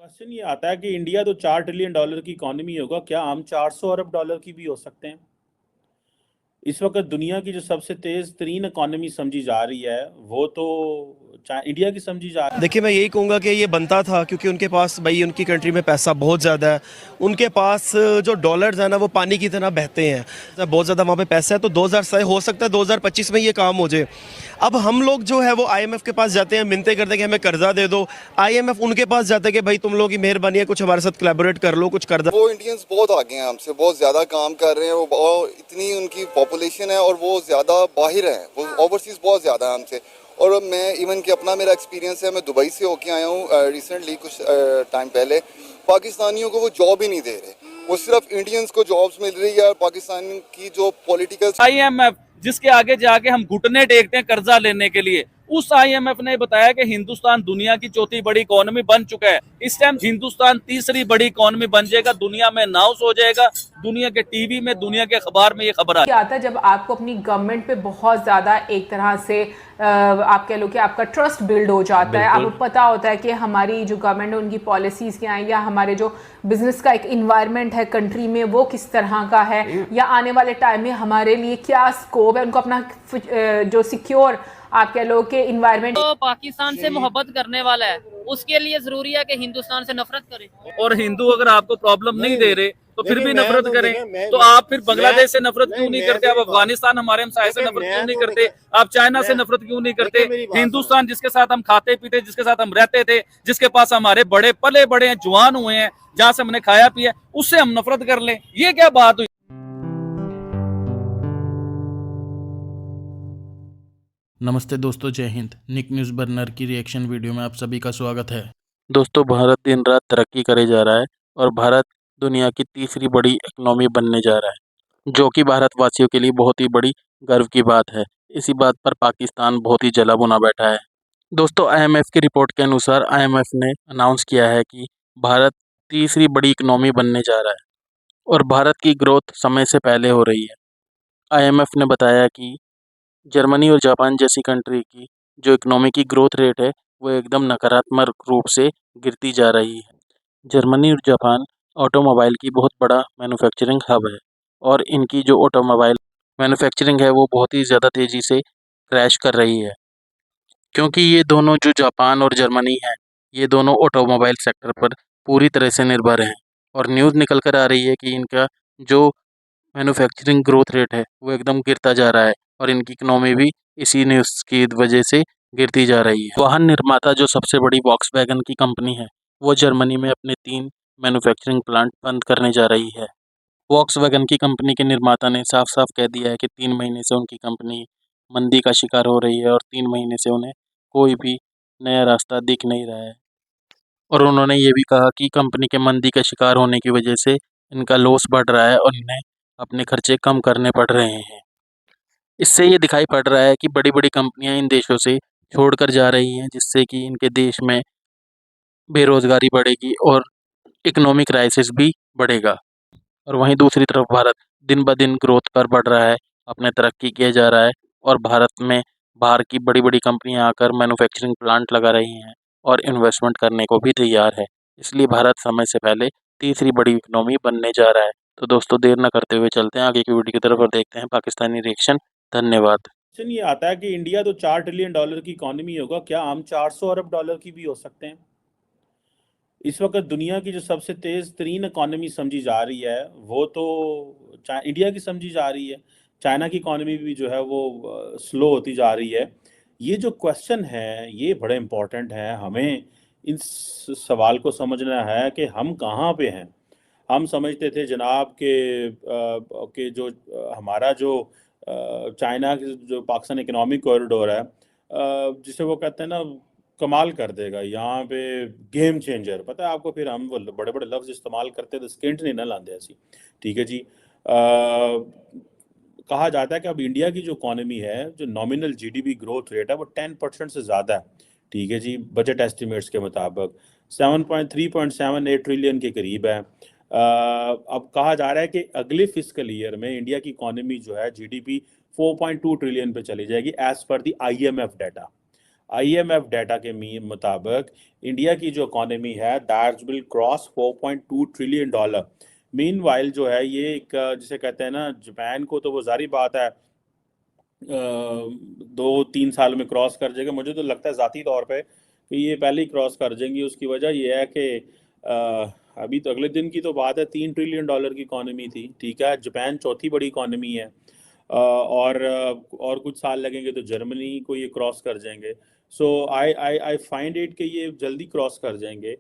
Question ये आता है कि इंडिया तो $4 ट्रिलियन की इकोनॉमी होगा, क्या हम $400 अरब की भी हो सकते हैं? इस वक्त दुनिया की जो सबसे तेज तरीन इकोनॉमी समझी जा रही है वो तो इंडिया की समझी जा रही देखिए, मैं यही कहूँगा कि ये बनता था क्योंकि उनके पास भाई उनकी कंट्री में पैसा बहुत ज़्यादा है। उनके पास जो डॉलर्स है ना वो पानी की तरह बहते हैं। बहुत ज़्यादा वहाँ पे पैसा है, तो 2000 से हो सकता है 2025 में ये काम हो जाए। अब हम लोग जो है वो आईएमएफ के पास जाते हैं, मिन्नतें करते हैं कि हमें कर्जा दे दो। आईएमएफ उनके पास जाता है कि भाई तुम लोगों की मेहरबानी है, कुछ हमारे साथ कोलैबोरेट कर लो, कुछ कर्जा। वो इंडियंस बहुत आगे हैं हमसे, बहुत ज़्यादा काम कर रहे हैं। वो इतनी उनकी पॉपुलेशन है और वो ज़्यादा बाहर हैं, वो ओवरसीज़ बहुत ज़्यादा है हमसे। और मैं इवन कि अपना मेरा एक्सपीरियंस है, मैं दुबई से होके आया हूँ रिसेंटली, कुछ टाइम पहले। पाकिस्तानियों को वो जॉब ही नहीं दे रहे, वो सिर्फ इंडियंस को जॉब्स मिल रही है। और पाकिस्तान की जो पॉलिटिकल आईएमएफ जिसके आगे जाके हम घुटने टेकते हैं कर्जा लेने के लिए, उस आईएमएफ ने बताया कि हिंदुस्तान दुनिया की चौथी बड़ी इकोनॉमी बन चुका है। इस टाइम हिंदुस्तान तीसरी बड़ी इकोनॉमी बन जाएगा, दुनिया में अनाउंस हो जाएगा, दुनिया के टीवी में, दुनिया के अखबार में ये खबर क्या आता है जब आपको अपनी गवर्नमेंट पे बहुत ज़्यादा एक तरह से आप कह लो कि आपका ट्रस्ट बिल्ड हो जाता है। आपको पता होता है कि हमारी जो गवर्नमेंट है उनकी पॉलिसीज़ क्या हैं, या हमारे जो बिजनेस का एक इन्वायरमेंट है कंट्री में वो किस तरह का है, या आने वाले टाइम में हमारे लिए क्या स्कोप है, उनको अपना जो सिक्योर आप कह लो कि इन्वायरमेंट। तो पाकिस्तान से मोहब्बत करने वाला है, उसके लिए जरूरी है कि हिंदुस्तान से नफरत करे। और हिंदू अगर आपको प्रॉब्लम नहीं दे रहे तो फिर भी नफरत करें, तो आप फिर बांग्लादेश से नफरत क्यों नहीं करते? आप अफगानिस्तान हमारे हमसाये से नफरत क्यों नहीं करते? आप चाइना से नफरत क्यों नहीं करते? हिंदुस्तान जिसके साथ हम खाते पीते, जिसके साथ हम रहते थे, जिसके पास हमारे बड़े पले बड़े हैं, जवान हुए हैं, जहां से हमने खाया पिया, उससे हम नफरत कर लें, ये क्या बात हुई? नमस्ते दोस्तों, जय हिंद। निक न्यूज़ बर्नर की रिएक्शन वीडियो में आप सभी का स्वागत है। दोस्तों, भारत दिन रात तरक्की करे जा रहा है और भारत दुनिया की तीसरी बड़ी इकनॉमी बनने जा रहा है, जो कि भारतवासियों के लिए बहुत ही बड़ी गर्व की बात है। इसी बात पर पाकिस्तान बहुत ही जला भुना बैठा है। दोस्तों, आईएमएफ की रिपोर्ट के अनुसार आईएमएफ ने अनाउंस किया है कि भारत तीसरी बड़ी इकनॉमी बनने जा रहा है और भारत की ग्रोथ समय से पहले हो रही है। आईएमएफ ने बताया कि जर्मनी और जापान जैसी कंट्री की जो इकनॉमी की ग्रोथ रेट है वो एकदम नकारात्मक रूप से गिरती जा रही है। जर्मनी और जापान ऑटोमोबाइल की बहुत बड़ा मैन्युफैक्चरिंग हब है और इनकी जो ऑटोमोबाइल मैन्युफैक्चरिंग है वो बहुत ही ज़्यादा तेज़ी से क्रैश कर रही है, क्योंकि ये दोनों जो जापान और जर्मनी है, ये दोनों ऑटोमोबाइल सेक्टर पर पूरी तरह से निर्भर हैं। और न्यूज़ निकल कर आ रही है कि इनका जो मैन्युफैक्चरिंग ग्रोथ रेट है वो एकदम गिरता जा रहा है और इनकी इकनॉमी भी इसी न्यूज़ की वजह से गिरती जा रही है। वाहन निर्माता जो सबसे बड़ी वॉक्सवैगन की कंपनी है, वो जर्मनी में अपने 3 मैन्युफैक्चरिंग प्लांट बंद करने जा रही है। वॉक्सवैगन की कंपनी के निर्माता ने साफ साफ कह दिया है कि 3 महीने से उनकी कंपनी मंदी का शिकार हो रही है और 3 महीने से उन्हें कोई भी नया रास्ता दिख नहीं रहा है। और उन्होंने ये भी कहा कि कंपनी के मंदी के शिकार होने की वजह से इनका लॉस बढ़ रहा है और इन्हें अपने खर्चे कम करने पड़ रहे हैं। इससे ये दिखाई पड़ रहा है कि बड़ी-बड़ी कंपनियां इन देशों से छोड़कर जा रही हैं, जिससे कि इनके देश में बेरोज़गारी बढ़ेगी और इकोनॉमिक क्राइसिस भी बढ़ेगा। और वहीं दूसरी तरफ भारत दिन-ब-दिन ग्रोथ पर बढ़ रहा है, अपने तरक्की किए जा रहा है और भारत में बाहर की बड़ी-बड़ी कंपनियां आकर मैन्युफैक्चरिंग प्लांट लगा रही हैं और इन्वेस्टमेंट करने को भी तैयार है। इसलिए भारत समय से पहले तीसरी बड़ी इकोनॉमी बनने जा रहा है। तो दोस्तों, देर न करते हुए चलते हैं आगे की वीडियो की तरफ और देखते हैं पाकिस्तानी रिएक्शन। धन्यवाद। क्वेश्चन ये आता है कि इंडिया तो $4 ट्रिलियन की इकोनॉमी होगा, क्या हम $400 अरब की भी हो सकते हैं? इस वक्त दुनिया की जो सबसे तेज तरीन इकोनॉमी समझी जा रही है वो तो इंडिया की समझी जा रही है। चाइना की इकोनॉमी भी जो है वो स्लो होती जा रही है। ये जो क्वेश्चन है ये बड़े इम्पोर्टेंट है, हमें इस सवाल को समझना है कि हम कहाँ पे हैं। हम समझते थे जनाब के जो हमारा जो चाइना की जो पाकिस्तान इकोनॉमिक कॉरिडोर है, जिसे वो कहते हैं ना, कमाल कर देगा यहाँ पे, गेम चेंजर, पता है आपको। फिर हम वो बड़े बड़े लफ्ज़ इस्तेमाल करते तो स्किंट नहीं ना लाते ऐसी। ठीक है जी। कहा जाता है कि अब इंडिया की जो इकॉनमी है, जो नॉमिनल जीडीपी ग्रोथ रेट है वो 10% से ज़्यादा है। ठीक है जी, बजट एस्टिमेट्स के मुताबिक 3.78 ट्रिलियन के करीब है। अब कहा जा रहा है कि अगले फिस्कल ईयर में इंडिया की इकॉनमी जो है जीडीपी 4.2 ट्रिलियन पे चली जाएगी, as per the IMF data. IMF data के मुताबिक इंडिया की जो इकॉनमी है that will cross $4.2 trillion. Meanwhile जो है ये एक जिसे कहते हैं ना, जापान को तो वो जारी बात है 2-3 साल में क्रॉस कर जाएगा। मुझे तो लगता है ज़ाती तौर पे कि ये पहले ही क्रॉस कर जाएंगी। उसकी वजह ये है कि अभी तो अगले दिन की तो बात है, $3 ट्रिलियन की इकॉनमी थी, ठीक है। जापान चौथी बड़ी इकॉनमी है और कुछ साल लगेंगे तो जर्मनी को ये क्रॉस कर जाएंगे। सो आई फाइंड इट कि ये जल्दी क्रॉस कर जाएंगे।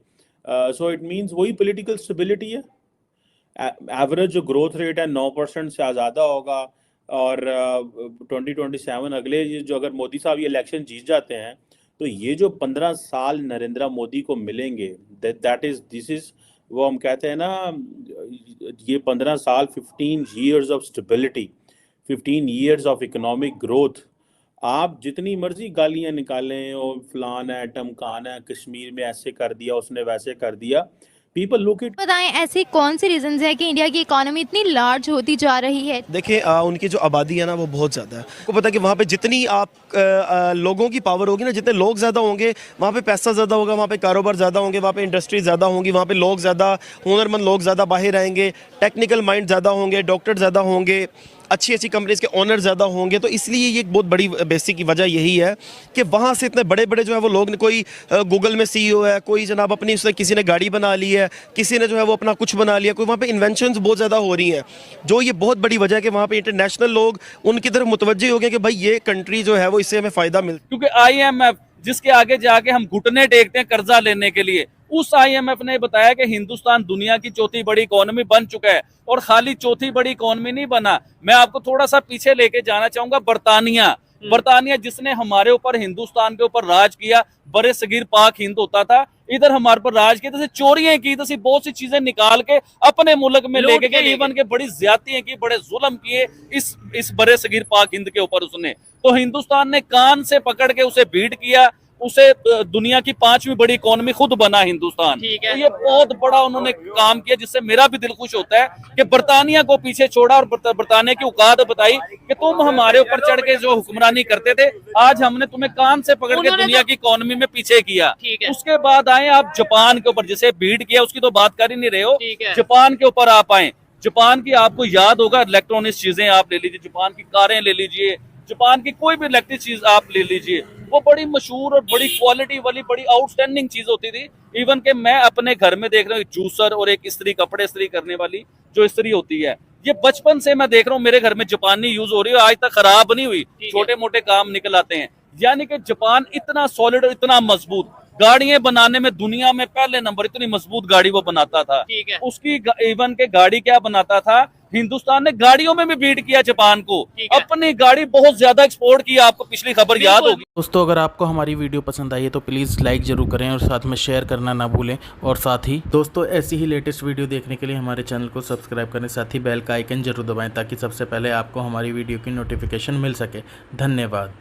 सो इट मीन्स वही पॉलिटिकल स्टेबिलिटी है। एवरेज जो ग्रोथ रेट है 9% से ज़्यादा होगा। और 2027 अगले जो अगर मोदी साहब ये इलेक्शन जीत जाते हैं तो ये जो 15 साल नरेंद्र मोदी को मिलेंगे, दिस इज वो हम कहते हैं ना, ये 15 साल 15 years of stability, 15 years of economic growth. आप जितनी मर्जी गालियां निकालें और फलाना है टमकाना है, कश्मीर में ऐसे कर दिया उसने वैसे कर दिया, पीपल लुक इट। बताएं ऐसे कौन से रीजंस है कि इंडिया की इकोनॉमी इतनी लार्ज होती जा रही है? देखिए उनकी जो आबादी है ना वो बहुत ज़्यादा है। आपको पता है कि वहाँ पे जितनी आप लोगों की पावर होगी ना, जितने लोग ज़्यादा होंगे वहाँ पे पैसा ज़्यादा होगा, वहाँ पे कारोबार ज़्यादा होंगे, वहाँ पे इंडस्ट्री ज़्यादा होंगी, वहाँ पे लोग ज़्यादा हुनरमंद लोग ज़्यादा बाहर आएंगे, टेक्निकल माइंड ज़्यादा होंगे, डॉक्टर ज़्यादा होंगे, अच्छी अच्छी कंपनीज के ओनर ज़्यादा होंगे। तो इसलिए ये एक बहुत बड़ी बेसिक वजह यही है कि वहाँ से इतने बड़े बड़े जो है वो लोग, कोई गूगल में CEO है, कोई जनाब अपनी उसने किसी ने गाड़ी बना ली है, किसी ने जो है वो अपना कुछ बना लिया, कोई वहाँ पे इन्वेंशंस बहुत ज़्यादा हो रही हैं, जो ये बहुत बड़ी वजह है कि वहाँ पे इंटरनेशनल लोग उनकी तरफ मुतवज्जे हो गए कि भाई ये कंट्री जो है वो इससे हमें फ़ायदा मिलता है। क्योंकि IMF जिसके आगे जाके हम घुटने टेकते हैं कर्जा लेने के लिए, उस IMF ने बताया कि हिंदुस्तान दुनिया की चौथी बड़ी इकोनॉमी बन चुका है। और खाली चौथी बड़ी इकोनॉमी नहीं बना, मैं आपको थोड़ा सा पीछे लेके जाना चाहूंगा। बरतानिया जिसने हमारे ऊपर, हिंदुस्तान के ऊपर राज किया, बड़े सगीर पाक हिंद होता था, इधर हमारे पर राज किया, जैसे चोरियां की, जैसे बहुत सी चीजें निकाल के अपने मुल्क में लेके गए, इवन के बड़ी ज्यादतियां की, बड़े जुल्म किए इस बड़े सगीर पाक हिंद के ऊपर उसने। तो हिंदुस्तान ने कान से पकड़ के उसे बीट किया, उसे दुनिया की 5वीं बड़ी इकोनॉमी खुद बना हिंदुस्तान। तो ये बहुत बड़ा उन्होंने काम किया, जिससे मेरा भी दिल खुश होता है कि बरतानिया को पीछे छोड़ा और बरतानिया की औकात बताई कि तुम हमारे ऊपर चढ़ के जो हुक्मरानी करते थे, आज हमने तुम्हें कान से पकड़ के दुनिया की इकोनॉमी में पीछे किया। उसके बाद आए आप जापान के ऊपर, जिसे बीट किया उसकी तो बात कर ही नहीं रहे हो, जापान के ऊपर आप आए। जापान की आपको याद होगा इलेक्ट्रॉनिक्स चीजें आप ले लीजिए, जापान की कारें ले लीजिए, जापान की कोई भी इलेक्ट्रिक चीज आप ले लीजिए, वो बड़ी मशहूर और बड़ी क्वालिटी वाली, बड़ी आउटस्टैंडिंग चीज होती थी। इवन के मैं अपने घर में देख रहा हूँ जूसर और एक इस्त्री, कपड़े इस्त्री करने वाली जो इस्त्री होती है, ये बचपन से मैं देख रहा हूँ मेरे घर में जापानी यूज हो रही है, आज तक खराब नहीं हुई, छोटे मोटे काम निकल आते हैं। यानी कि जापान इतना सॉलिड और इतना मजबूत, गाड़ियां बनाने में दुनिया में पहले नंबर, इतनी मजबूत गाड़ी वो बनाता था। उसकी इवन के गाड़ी क्या बनाता था, हिंदुस्तान ने गाड़ियों में भी बीट किया जापान को, अपनी गाड़ी बहुत ज्यादा एक्सपोर्ट की, आपको पिछली खबर याद होगी। दोस्तों अगर आपको हमारी वीडियो पसंद आई है तो प्लीज़ लाइक ज़रूर करें और साथ में शेयर करना ना भूलें। और साथ ही दोस्तों ऐसी ही लेटेस्ट वीडियो देखने के लिए हमारे चैनल को सब्सक्राइब करें, साथ ही बेल का आइकन जरूर दबाएं ताकि सबसे पहले आपको हमारी वीडियो की नोटिफिकेशन मिल सके। धन्यवाद।